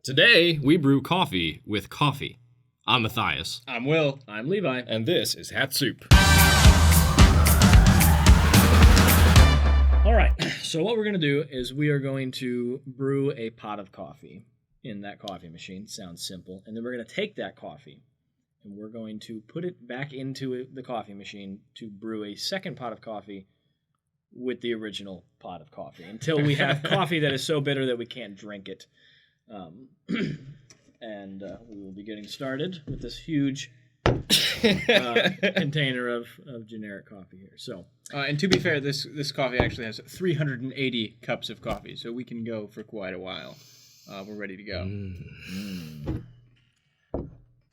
Today, we brew coffee with coffee. I'm Matthias. I'm Will. I'm Levi. And this is HatSoup. All right, so what we're going to do is we are going to brew a pot of coffee in that coffee machine. Sounds simple. And then we're going to take that coffee and we're going to put it back into the coffee machine to brew a second pot of coffee with the original pot of coffee until we have coffee that is so bitter that we can't drink it. And we will be getting started with this huge container of generic coffee here. So, and to be fair, this coffee actually has 380 cups of coffee, so we can go for quite a while. We're ready to go.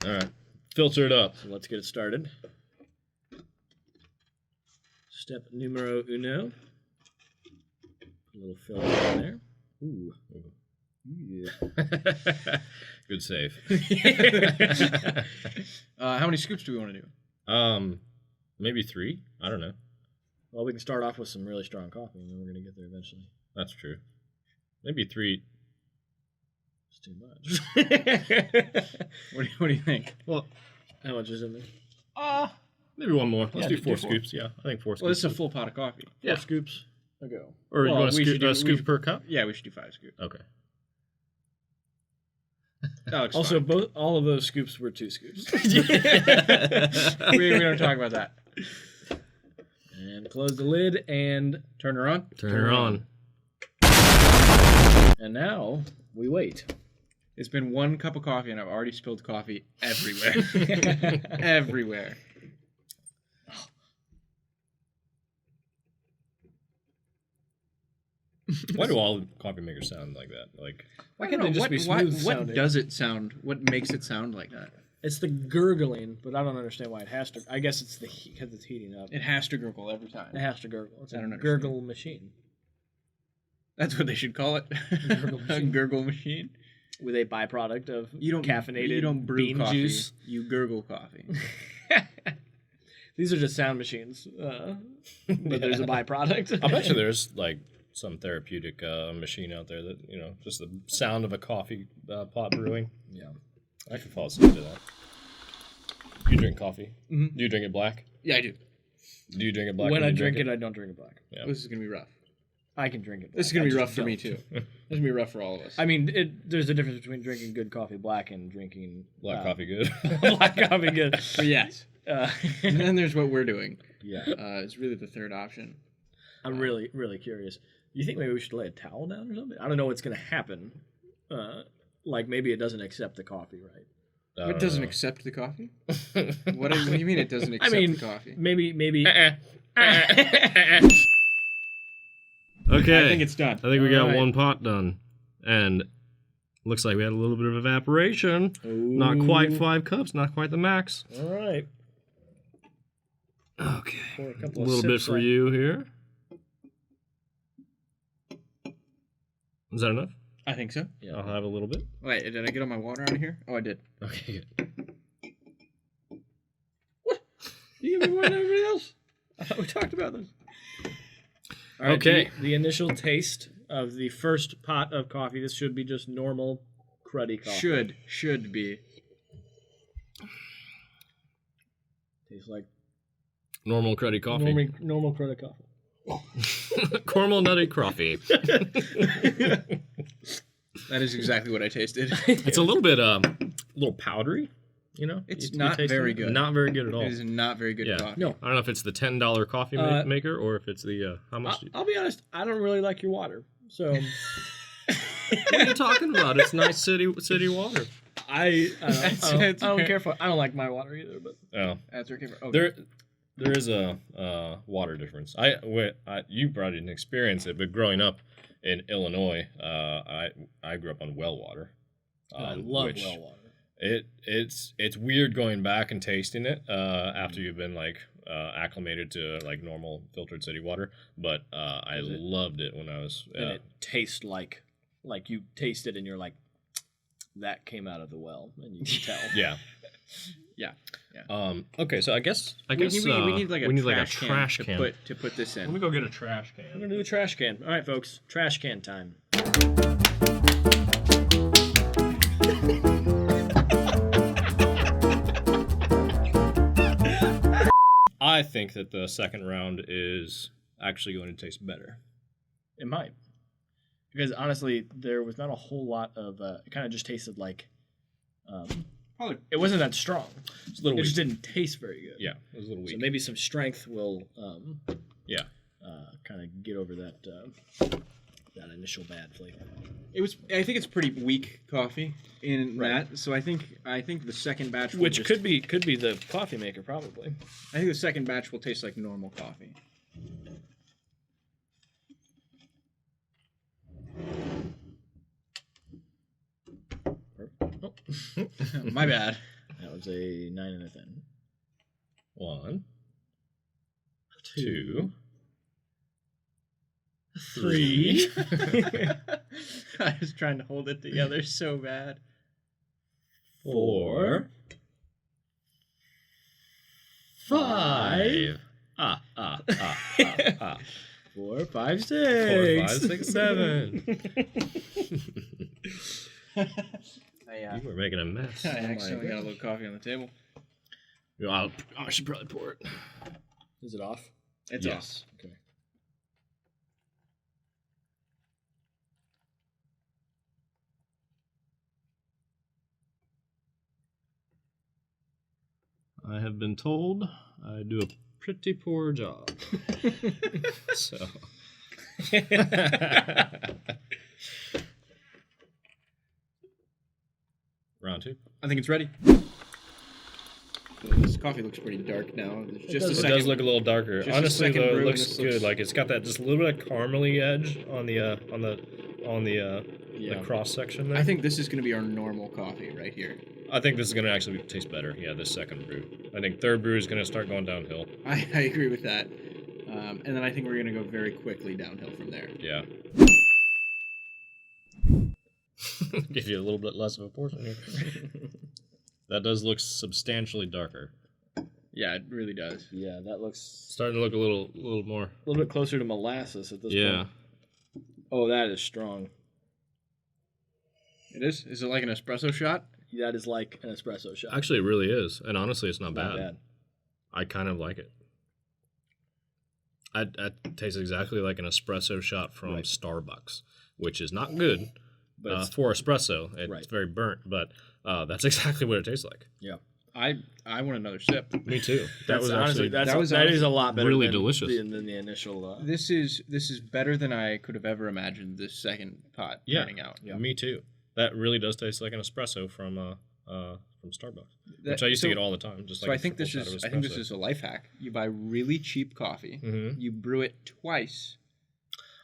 All right, filter it up. So let's get it started. Step numero uno. A little filter in there. Ooh. Yeah. Good save. How many scoops do we want to do? Maybe 3. I don't know. Well, we can start off with some really strong coffee, and then we're going to get there eventually. That's true. Maybe 3. It's too much. What do you think? Well, how much is in there? Maybe one more. Let's do 4 4. scoops. Yeah, I think 4 scoops. Well, this is a full pot of coffee. 4 scoops. A go. Or you Well, want we should do- a scoop per cup? Yeah, we should do 5 scoops. Okay. That looks Also, fine. all of those scoops were 2 scoops. we don't talk about that. And close the lid and Turn her on. Turn her on. And now we wait. It's been 1 cup of coffee, and I've already spilled coffee everywhere. Everywhere. Why do all coffee makers sound like that? Like, Why can't they just be smooth what sounding? does it sound? What makes it sound like that? It's the gurgling, but I don't understand why it has to. I guess it's because it's heating up. It has to gurgle every time. It has to gurgle. It's I a don't understand. gurgle machine That's what they should call it. Gurgle A machine. gurgle machine. with a byproduct of caffeinated You don't brew bean coffee. juice. You gurgle coffee. These are just sound machines, but there's a byproduct. I bet you there's like some therapeutic machine out there that, you know, just the sound of a coffee pot brewing. Yeah. I could fall asleep to that. You drink coffee? Mhm. Do you drink it black? Yeah, I do. Do you drink it black? When I you drink it, I don't drink it black. Yeah. This is gonna be rough. I can drink it black. This is gonna I be just rough for me don't. too. This is gonna be rough for all of us. I mean, there's a difference between drinking good coffee black and drinking Black coffee good. black coffee good. But yes. And then there's what we're doing. Yeah. It's really the third option. I'm really, really curious. You think maybe we should lay a towel down or something? I don't know what's going to happen. Like maybe it doesn't accept the coffee, right? It doesn't accept the coffee? What do you mean it doesn't accept the coffee? Maybe. Okay. I think it's done. I think we got Alright. 1 pot done. And looks like we had a little bit of evaporation. Not quite 5 cups, not quite the max. All right. Okay. Pour a A couple of little bit sips for on. you here. Is that enough? I think so. Yeah. I'll have a little bit. Wait, did I get all my water out of here? Oh, I did. Okay, good. You give me more than everybody else? I thought we talked about this. All right, Okay. The initial taste of the first pot of coffee. This should be just normal, cruddy coffee. Should be. Tastes like Normal cruddy coffee. normal cruddy coffee. Caramel nutty coffee. That is exactly what I tasted. It's a little bit, little powdery, you know? It's You not taste very it? good. Not very good at all. It is not very good Yeah. coffee. No. I don't know if it's the $10 coffee maker or if it's the, how much? I'll be honest. I don't really like your water, so What are you talking about? It's nice city water. I That's don't care for. I don't like my water either. But Oh. That's okay. Okay. There is a water difference. You probably didn't experience it, but growing up in Illinois, I grew up on well water. I love well water. It's weird going back and tasting it after you've been like acclimated to like normal filtered city water, but I loved it when I was. And it tastes like you taste it and you're like, that came out of the well, and you can tell. Yeah. Yeah. Okay, so I guess we need like a trash can to put this in. Let me go get a trash I'm can. gonna do a trash can. All right, folks, trash can time. I think that the second round is actually going to taste better. It might. Because honestly, there was not a whole lot of. It kind of just tasted like. Probably. It wasn't that strong. It's a little It weak. just didn't taste very good. Yeah, it was a little weak. So maybe some strength will. Yeah. Kind of get over that. That initial bad flavor. I think it's pretty weak coffee in that. So I think the second batch, Which could be the coffee maker probably. I think the second batch will taste like normal coffee. Oh, My bad. that was a 9 out of 10. 1, 2, 3. I was trying to hold it together so bad. 4, 5. 4, 5, 6. 4, 5, 6, 7. I You were making a mess. accidentally got a little coffee on the table. I should probably pour it. Is it off? It's Yes. Okay. I have been told I do a pretty poor job. So. Round 2. I think it's ready. This coffee looks pretty dark now. It's just a It second. does look a little darker. just a Honestly, second though, brew it and looks this good. looks- Like it's got that just a little bit of caramely edge on the cross section there. I think this is going to be our normal coffee right here. I think this is gonna actually taste better. Yeah, this second brew. I think third brew is gonna start going downhill. I agree with that. And then I think we're going to go very quickly downhill from there. Yeah. Give you a little bit less of a portion here. That does look substantially darker. Yeah, it really does. Yeah, that looks Starting to look a little more. a little bit closer to molasses at this Yeah. point. Oh, that is strong. It is? Is it like an espresso shot? That is like an espresso shot. Actually, it really is, and honestly, it's not Not bad. I kind of like it. It tastes exactly like an espresso shot from Right. Starbucks, which is not good But it's, for espresso. It's Right. very burnt, but that's exactly what it tastes like. yeah. I want another sip. Me too. That was honestly actually that was a lot better. really than delicious. than the initial. This is better than I could have ever imagined this second pot turning out. Yeah. Me too. That really does taste like an espresso from Starbucks, which I used to get all the time. Just So like I think this is a life hack. You buy really cheap coffee, Mm-hmm. you brew it twice,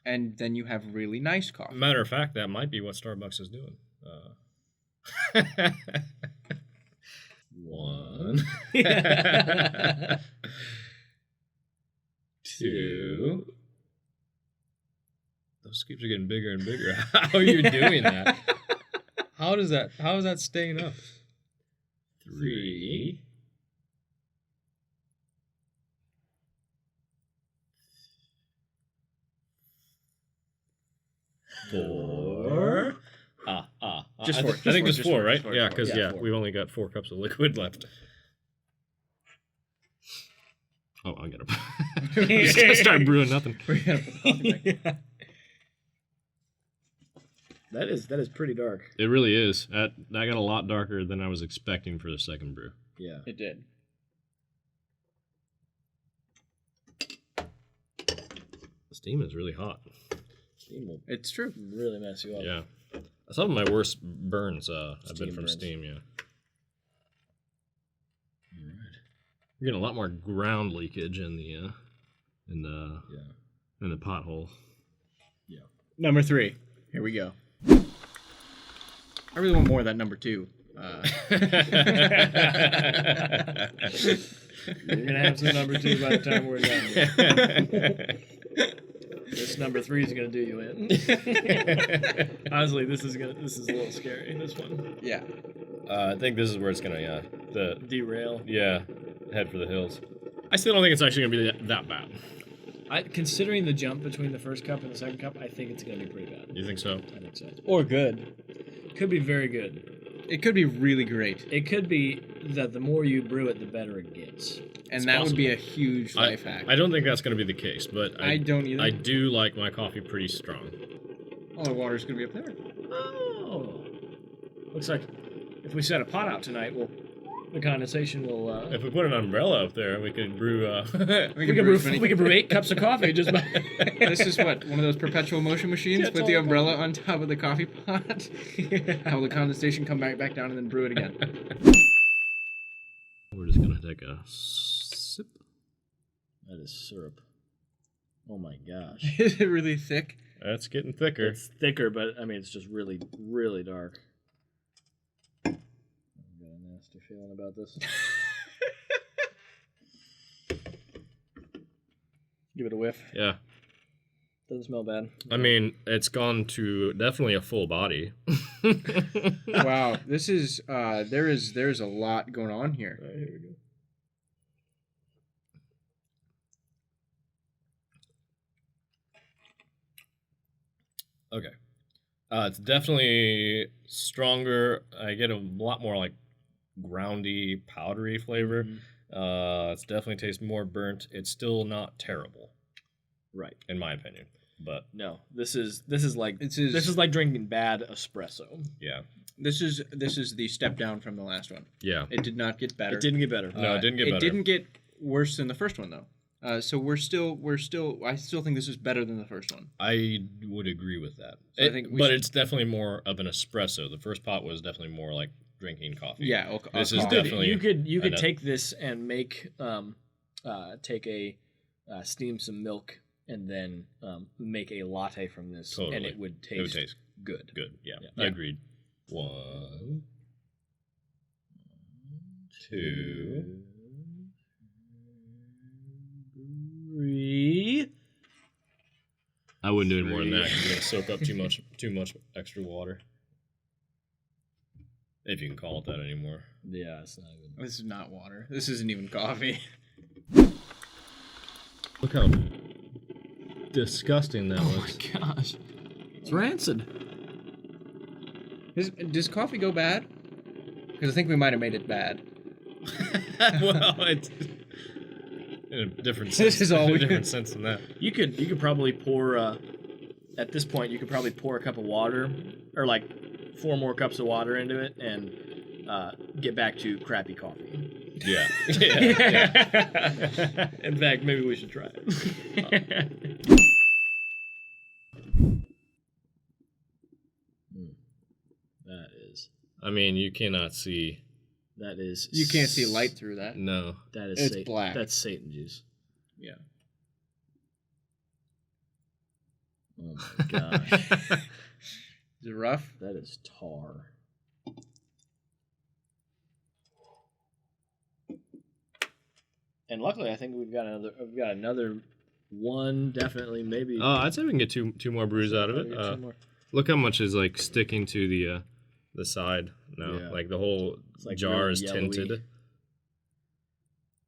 and then you have really nice coffee. Matter of fact, that might be what Starbucks is doing. 1, 2. Those scoops are getting bigger and bigger. How are you doing that? How is that staying up? 3. 4. Just I four, think just just four, four, right? just four, Yeah, four. because Yeah, 4. we've only got 4 cups of liquid left. Oh, I'm gonna just gonna start brewing nothing. We're gonna put coffee back. That is pretty dark. It really is. That got a lot darker than I was expecting for the second brew. Yeah. It did. The steam is really hot. Steam will It's true. really mess you up. Yeah. Some of my worst burns have been Steam from burns. steam, yeah. All right. We're getting a lot more ground leakage in the in the pothole. Number 3. Here we go. I really want more of that number 2. You're gonna have some number 2 by the time we're done. This number 3 is gonna do you in. Honestly, this is a little scary. This one. Yeah. I think this is where it's gonna Derail. head for the hills. I still don't think it's actually gonna be that bad. Considering the jump between the first cup and the second cup, I think it's gonna be pretty bad. You think so? I think so. Or good. Could be very good. It could be really great. It could be that the more you brew it, the better it gets. And It's that would be a possible. huge life hack. I don't think that's going to be the case, but I don't either. I do like my coffee pretty strong. All the water's going to be up there. Oh. Looks like if we set a pot out tonight, the condensation will... If we put an umbrella up there, we could brew... we can brew 8 cups of coffee just by... This is what, one of those perpetual motion machines? That's Put the all umbrella on top of the coffee pot. Have the condensation come back down and then brew it again. We're just going to take a sip. That is syrup. Oh my gosh. Is it really thick? That's getting thicker. It's thicker, but I mean, it's just really, really dark. I've got a nasty feeling about this. Give it a whiff. Yeah. Doesn't smell bad. I mean, it's gone to definitely a full body. Wow, this is there's a lot going on here. All right, here we go. Okay. It's definitely stronger. I get a lot more like groundy, powdery flavor. It's definitely tastes more burnt. It's still not terrible, Right. in my opinion. But No, this is like This is- this is like drinking bad espresso. yeah, This is the step down from the last one. yeah. It did not get better. It didn't get better. No, it didn't get better. It didn't get worse than the first one though. So I still think this is better than the first one. I would agree with that. So I think we but should- it's definitely more of an espresso. The first pot was definitely more like drinking coffee. Yeah, This is coffee. definitely you could enough. take this and make steam some milk and then make a latte from this, and Totally. it would taste, It would taste good. good. Yeah, Yeah. agreed. 1, 2. 3. I wouldn't do it more than that. You're gonna soak up too much extra water. If you can call it that anymore. Yeah, it's not good. This is not water. This isn't even coffee. Look how disgusting that looks. Gosh, it's rancid. Does coffee go bad? Because I think we might have made it bad. Well, it's in a different sense. This is all in a we- different sense than that. You could probably pour at this point you could probably pour a cup of water or like 4 more cups of water into it and get back to crappy coffee. Yeah. In fact, maybe we should try it. That is I mean, you cannot see. You can't see light through that. No. That is It's Satan. black. That's Satan juice. Yeah. Oh my gosh. Is it rough? That is tar. And luckily, I think we've got another one, definitely, maybe. I'd say we can get two more brews out of it. Maybe 2 more. Look how much is like sticking to the side now. Yeah. Like the whole It's like jar really is yellowy. tinted.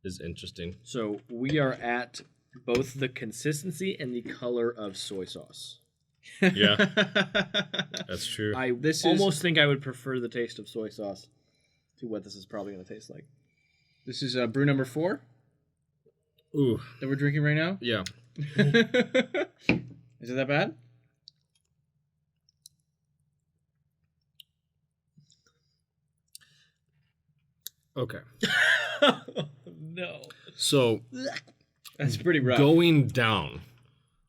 Is interesting. So we are at both the consistency and the color of soy sauce. Yeah, that's true. I almost think I would prefer the taste of soy sauce to what this is probably going to taste like. This is brew number 4 Ooh, that we're drinking right now. yeah. Is it that bad? Okay. No. So That's pretty rough. going down,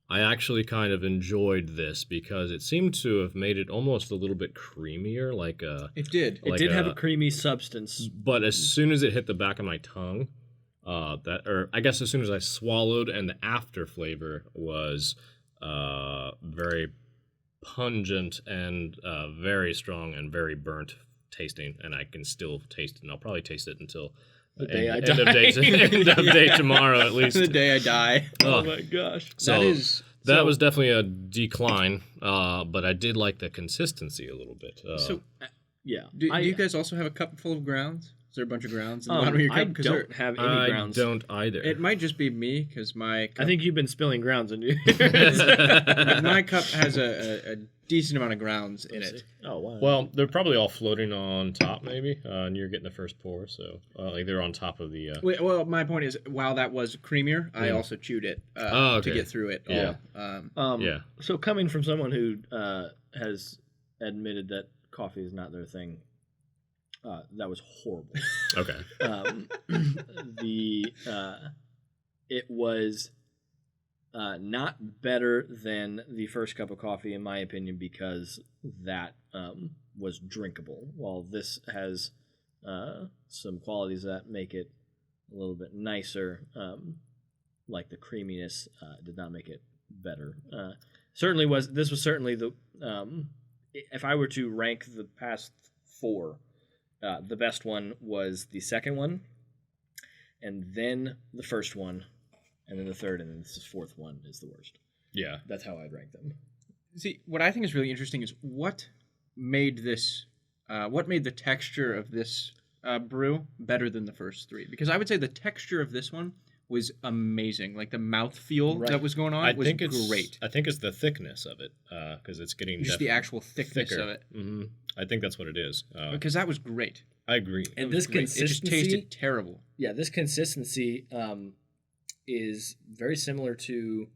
I actually kind of enjoyed this because it seemed to have made it almost a little bit creamier, like It did. It Like did have a- a creamy substance. But as soon as it hit the back of my tongue, I guess as soon as I swallowed, and the after flavor was very pungent and very strong and very burnt tasting, and I can still taste it, and I'll probably taste it until The day I end die. end of day tomorrow at least. The day I die. Oh Ugh. my gosh. So That is was definitely a decline, but I did like the consistency a little bit. Yeah. Do you guys also have a cup full of grounds? Is there a bunch of grounds in the bottom of your cup? I 'Cause don't have any I grounds. don't either. It might just be me because my cup, I think you've been spilling grounds in you. my cup has a decent amount of grounds in it. Oh wow. Well, they're probably all floating on top, maybe, and you're getting the first pour, so like they're on top of the. Well, my point is, while that was creamier, I also chewed it Oh, okay. to get through it. Yeah. All. So coming from someone who has admitted that coffee is not their thing, that was horrible. Okay. It was not better than the first cup of coffee, in my opinion, because that was drinkable. While this has some qualities that make it a little bit nicer, like the creaminess did not make it better. This was certainly the if I were to rank the past four, the best one was the second one, and then the first one, and then the third, and then this fourth one is the worst. Yeah. That's how I'd rank them. See, what I think is really interesting is what made the texture of this brew better than the first three? Because I would say the texture of this one was amazing. Like the mouthfeel that was going on was great. I think it's the thickness of it, because it's getting Just the actual thickness thicker. of it. Mm-hmm. I think that's what it is. Because that was great. I agree. And It this was great. It just consistency, tasted terrible. yeah, this consistency is very similar to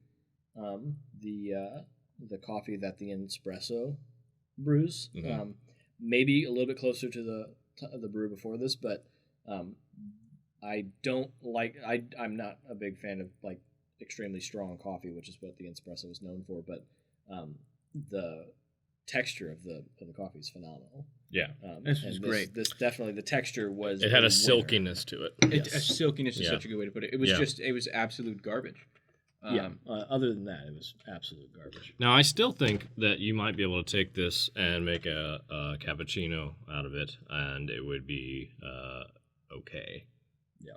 the coffee that the espresso brews. Mhm. Maybe a little bit closer to the brew before this, but I don't like. I'm not a big fan of like extremely strong coffee, which is what the espresso is known for. But the texture of the coffee is phenomenal. Yeah. This was great. This definitely, the texture was. It had a winner. silkiness to it. A silkiness is such a good way to put it. It was it was absolute garbage. Other than that, it was absolute garbage. Now, I still think that you might be able to take this and make a cappuccino out of it, and it would be okay. Yeah.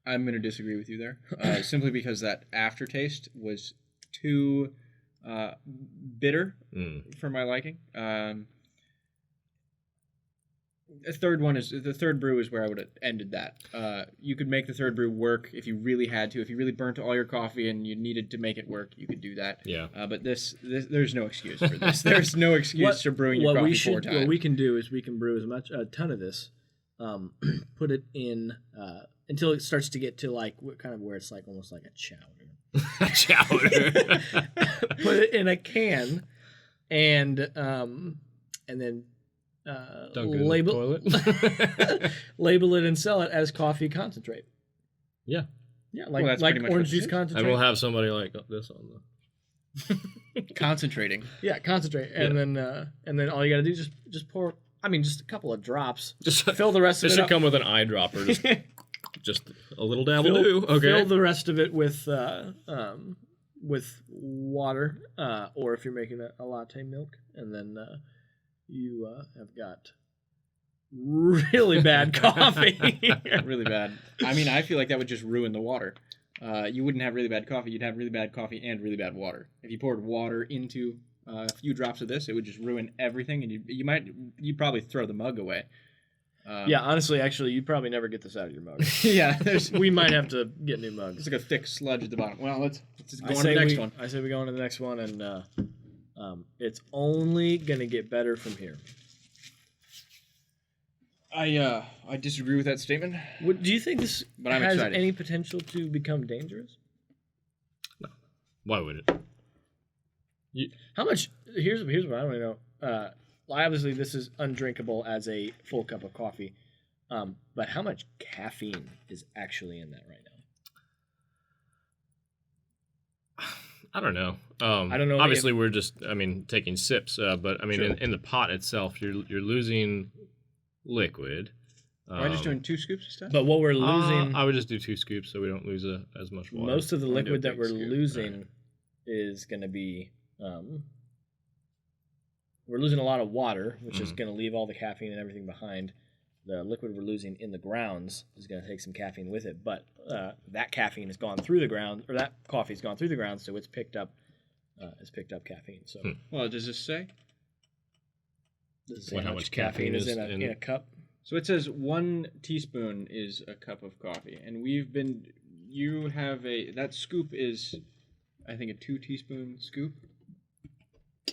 I'm going to disagree with you there, simply because that aftertaste was too bitter for my liking. The third brew is where I would have ended that. You could make the third brew work if you really had to. If you really burnt all your coffee and you needed to make it work, you could do that. Yeah. But this there's no excuse for this. There's no excuse for brewing your coffee 4 times. What we can do is we can brew a ton of this, put it in until it starts to get to like kind of where it's like almost like a chowder. Chowder. Put it in a can, and then Dunk it in the label toilet. label it and sell it as coffee concentrate. Yeah. Yeah, Well, that's like pretty much orange what juice it is. concentrate. And we'll have somebody like this on the. Concentrating. Yeah, concentrate, and then all you got to do is just pour. I mean, just a couple of drops. Just Fill the rest of This it should up. come with an eyedropper. Just a little dab will do. Okay. Fill the rest of it with water, or if you're making a latte milk, and then you have got really bad coffee. Really bad. I mean, I feel like that would just ruin the water. You wouldn't have really bad coffee. You'd have really bad coffee and really bad water. If you poured water into a few drops of this, it would just ruin everything, and you'd probably throw the mug away. Yeah, honestly, actually, you'd probably never get this out of your mug. Yeah, We might have to get new mugs. it's like a thick sludge at the bottom. Well, let's just I go on to say the next one. I say we go on to the next one, and it's only gonna get better from here. I disagree with that statement. Do you think this But I'm has excited. any potential to become dangerous? Why would it? How much? Here's what I want to know. Obviously, this is undrinkable as a full cup of coffee, but how much caffeine is actually in that right now? I don't know. I don't know Obviously, we're just, taking sips. But I mean, Sure. in the pot itself, you're losing liquid. Am I just doing 2 scoops of stuff? But what we're losing, I would just do 2 scoops so we don't lose as much water. most of the I'm gonna do a liquid that big we're scoop. losing is going to be. We're losing a lot of water, which is going to leave all the caffeine and everything behind. The liquid we're losing in the grounds is going to take some caffeine with it, but that caffeine has gone through the ground, or that coffee's gone through the ground, so it's picked up caffeine. So Well, does this say? this is What, how much caffeine is in a cup. So it says 1 teaspoon is a cup of coffee, and you have that scoop is, I think, a 2 teaspoon scoop.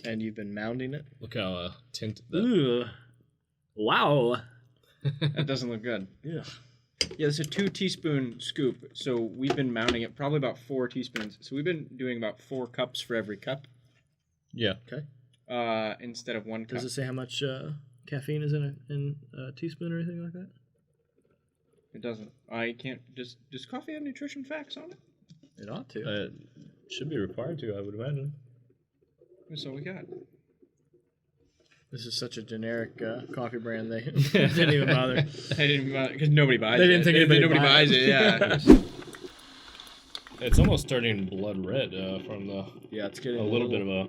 And you've been mounding it? Look how tinted that. Ooh. Wow. That doesn't look good. Yeah. Yeah, it's a 2 teaspoon scoop, so we've been mounting it probably about 4 teaspoons. So we've been doing about 4 cups for every cup. Yeah. Okay. Instead of 1 cup. Does it say how much caffeine is in a teaspoon or anything like that? It doesn't. I can't. Does coffee have nutrition facts on it? It ought to. Should be required to, I would imagine. That's all we got. This is such a generic coffee brand. They didn't even bother. I didn't even bother because nobody buys it. They didn't think anybody buys it. Yeah. It's almost turning blood red from the. Yeah, it's getting a little bit of a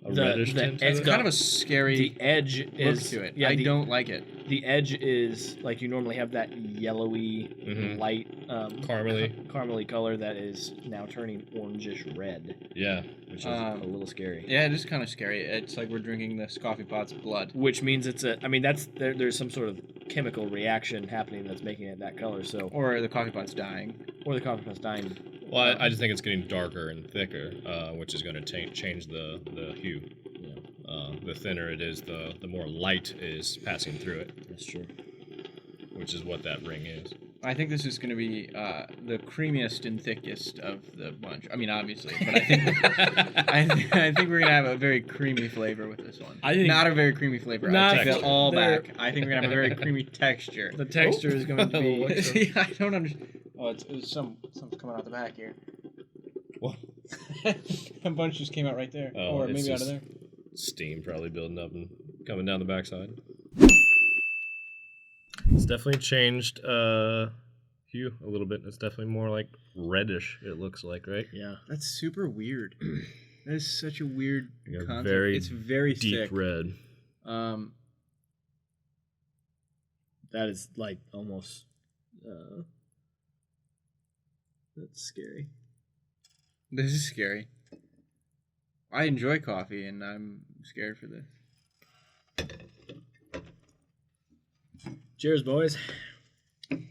reddish tint. It's kind of a scary The edge look is to it. Yeah, I don't like it. The edge is like you normally have that yellowy, light, caramely color that is now turning orangish red. Yeah, which is a little scary. Yeah, it is kind of scary. It's like we're drinking this coffee pot's blood. Which means there's some sort of chemical reaction happening that's making it that color. So or the coffee pot's dying. Or the coffee pot's dying. Well, I just think it's getting darker and thicker, which is going to change the hue. Yeah. The thinner it is, the more light is passing through it. That's true. Which is what that ring is. I think this is going to be the creamiest and thickest of the bunch. I mean, obviously, but I think I think we're going to have a very creamy flavor with this one. Not a very creamy flavor. I take that all back. I think we're going to have a very creamy texture. The texture is going to be... I don't understand. Oh, it's something's coming out the back here. What? A bunch just came out right there. Oh, or maybe out of there. Steam probably building up and coming down the backside. It's definitely changed hue a little bit. It's definitely more like reddish, it looks like, right? Yeah. That's super weird. That is such a weird concept. It's very deep thick. red. That is like almost... that's scary. This is scary. I enjoy coffee, and I'm scared for this. Cheers, boys.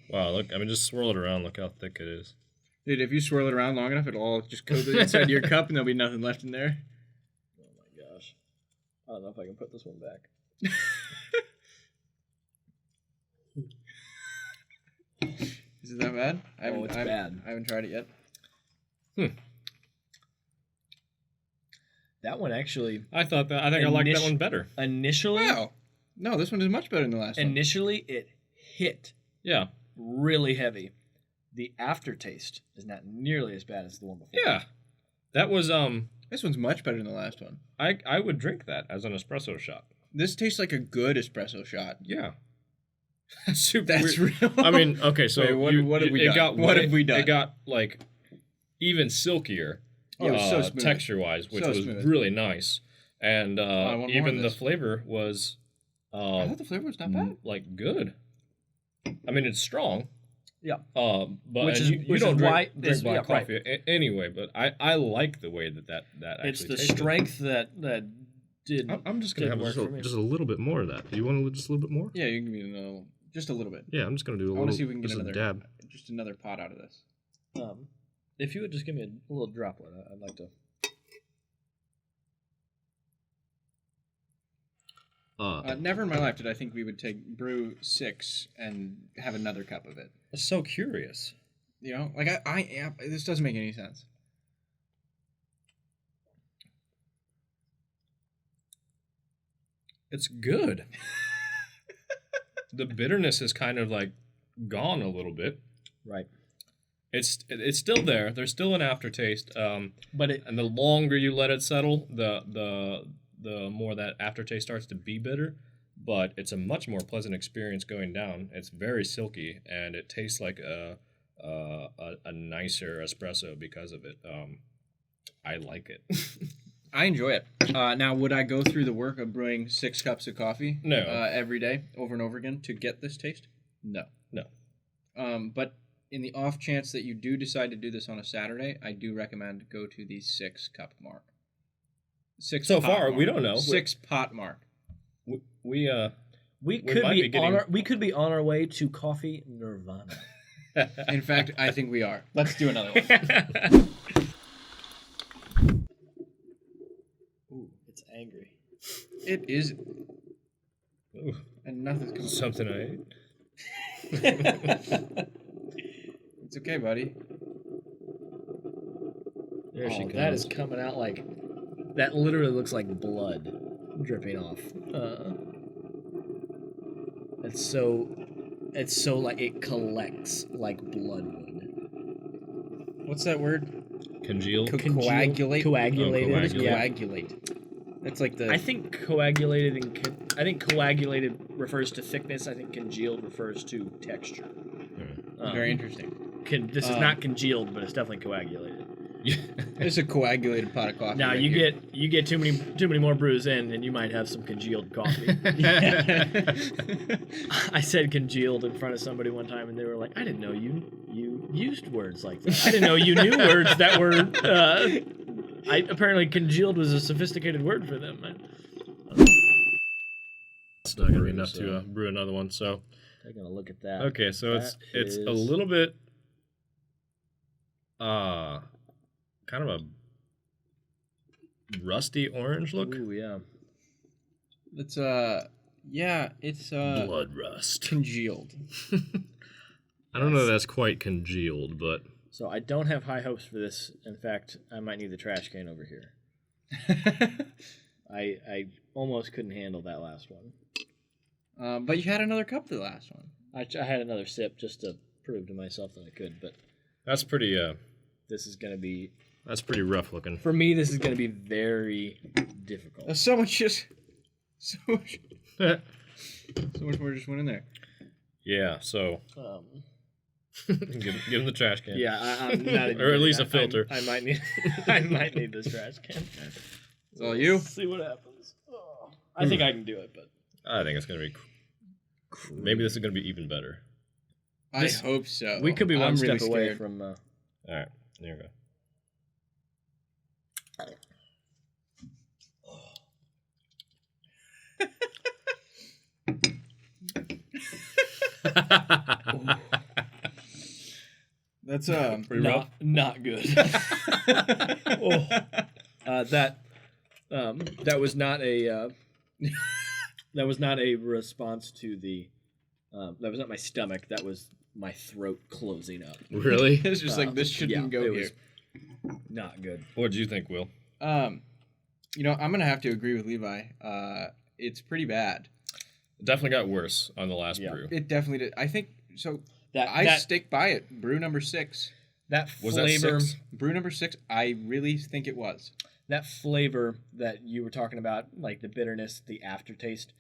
Wow, look, I mean, just swirl it around. Look how thick it is. Dude, if you swirl it around long enough, it'll all just go to the inside of your cup, and there'll be nothing left in there. Oh my gosh. I don't know if I can put this one back. Is it that bad? It's bad. I haven't tried it yet. That one actually... I think I like that one better. Initially... Wow. No, this one is much better than the last one. Initially, it hit Yeah. really heavy. The aftertaste is not nearly as bad as the one before. Yeah. That was, This one's much better than the last one. I would drink that as an espresso shot. This tastes like a good espresso shot. Yeah. Super That's weird. real. I mean, okay, so Wait, what have we done? What have we done? It got, like, even silkier. Oh, it's so smooth. Texture-wise, which So was smooth. really nice. And I want more even of the this. flavor was... I thought the flavor was not bad. like, good. I mean, it's strong. Yeah. But Which is- you which don't is drink, why- drink is- black yeah, coffee anyway, but I like the way that actually It's the tasted. strength that did... I'm just going to did have work for me. just a little bit more of that. Do you want just a little bit more? Yeah, you can give me another, just a little bit. Yeah, I'm just going to do a I little. want to see if we can get just a another dab. just another pot out of this. If you would just give me a little droplet, I'd like to... Never in my life did I think we would take brew 6 and have another cup of it. I'm so curious. You know, like I am. This doesn't make any sense. It's good. The bitterness is kind of like gone a little bit. Right. It's still there. There's still an aftertaste. But it... And the longer you let it settle, the more that aftertaste starts to be bitter. But it's a much more pleasant experience going down. It's very silky, and it tastes like a nicer espresso because of it. I like it. I enjoy it. Now, would I go through the work of brewing 6 cups of coffee? No. Every day, over and over again, to get this taste? No. But in the off chance that you do decide to do this on a Saturday, I do recommend go to the 6 cup mark. 6 So pot far, mark. we don't know. 6 pot mark. We We could might be, be getting- we could be on our way to Coffee Nirvana. In fact, I think we are. Let's do another one. Ooh, it's angry. It is, Ooh, and nothing's coming. something I ate. It's okay, buddy. There she Oh, comes. that is coming out like that. Literally looks like blood dripping off. It's so like it collects like blood would. What's that word? Congealed. Coagulate. Coagulated. What is Yeah. coagulate? That's like the. I think coagulated and I think coagulated refers to thickness. I think congealed refers to texture. Very interesting. This is not congealed, but it's definitely coagulated. It's a coagulated pot of coffee. Now right you here. get too many more brews in, and you might have some congealed coffee. I said congealed in front of somebody one time, and they were like, "I didn't know you used words like that. I didn't know you knew words that were." Apparently congealed was a sophisticated word for them. It's not gonna be enough to brew another one. So Taking a look at that. okay, so That it's a is- little bit kind of a rusty orange look. Ooh, yeah. It's yeah, it's Blood rust. congealed. I don't know if that's quite congealed, but So I don't have high hopes for this. In fact, I might need the trash can over here. I almost couldn't handle that last one. But you had another cup the last one. I had another sip just to prove to myself that I could, but that's pretty this is gonna be that's pretty rough looking. for me. This is gonna be very difficult. There's so much more just went in there. Yeah, so give him the trash can. Yeah, I'm not. Or at least a I filter. might need. I might need this trash can. It's all you. Let's see what happens. Oh, I think I can do it, but I think it's gonna be. Maybe this is gonna be even better. I hope so. we could be one I'm step really away scared. from. All right, there we go. That's Pretty rough. not good. That was not a that was not a response to the that was not my stomach. That was my throat closing up. Really? It's just like this shouldn't go it here. was not good. What do you think, Will? I'm gonna have to agree with Levi. It's pretty bad. It definitely got worse on the last Yeah. brew. It definitely did. I think so. That I stick by it. Brew number 6. that Was that flavor 6? Brew number 6. I really think it was. that flavor that you were talking about, like the bitterness, the aftertaste,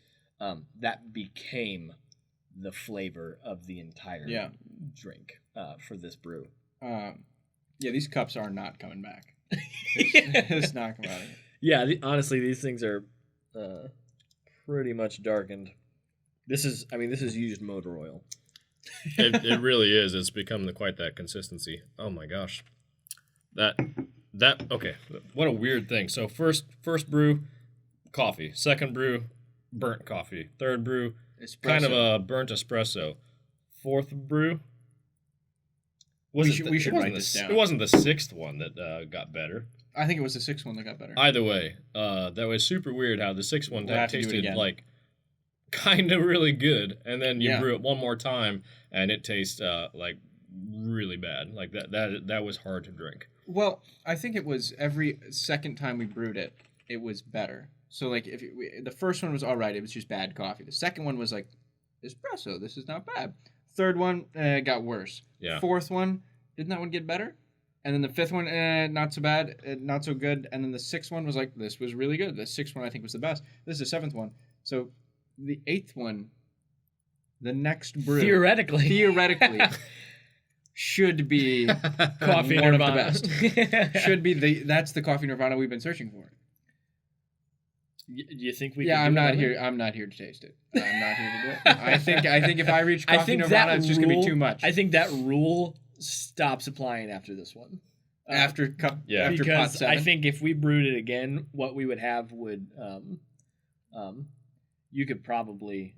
that became the flavor of the entire drink for this brew. Yeah, these cups are not coming back. It's not coming back. Yeah, honestly, these things are pretty much darkened. This is used motor oil. It really is. It's become quite that consistency. Oh my gosh. That okay. What a weird thing. So first brew, coffee. Second brew, burnt coffee. Third brew, Espresso. kind of a burnt espresso. Fourth brew. We should write this down. It wasn't the sixth one that got better. I think it was the 6th one that got better. Either way, that was super weird how the sixth one We'll have to do it tasted again. like kind of really good, and then you Yeah. brew it one more time, and it tastes like really bad. Like that was hard to drink. Well, I think it was every second time we brewed it, it was better. So like the first one was all right, it was just bad coffee. The second one was like espresso, this is not bad. Third one got worse. Yeah. Fourth one, didn't that one get better? And then the fifth one, not so bad, not so good. And then the sixth one was like, this was really good. The sixth one I think was the best. This is the seventh one. So the eighth one, the next brew, Theoretically, should be coffee one Nirvana. of the best. Should be that's the coffee Nirvana we've been searching for. Do you think we? Yeah, can I'm do not that? here. I'm not here to taste it. I'm not here to do it. I think if I reach I coffee think Nirvana, that it's just gonna be too much. I think that rule stops applying after this one. after cup, Yeah. after pot Because 7. I think if we brewed it again, what we would have would, you could probably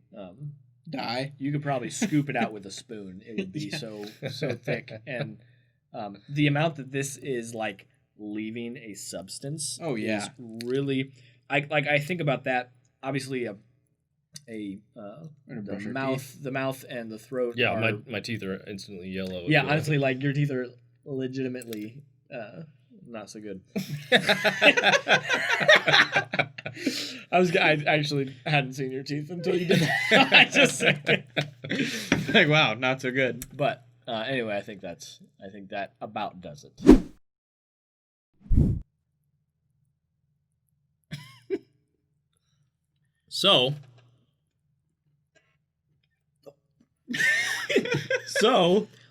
Die. you could probably scoop it out with a spoon. It would be so thick, and the amount that this is like leaving a substance. Oh, yeah. is really. I think about that. Obviously, the mouth and the throat. Yeah, are, my teeth are instantly yellow. Yeah, honestly, like your teeth are legitimately not so good. I actually hadn't seen your teeth until you did that. I just said Like, wow, not so good. But anyway, I think that about does it. So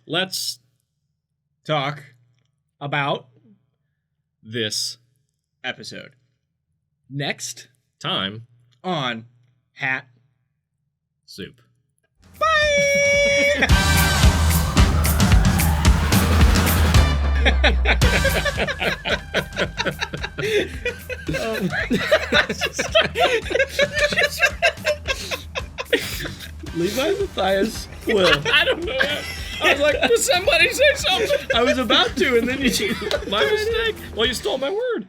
let's Talk About this episode next time on hat. soup. Levi Matthias will. I don't know that. I was like, does somebody say something? I was about to, and then you. My mistake. Well, you stole my word.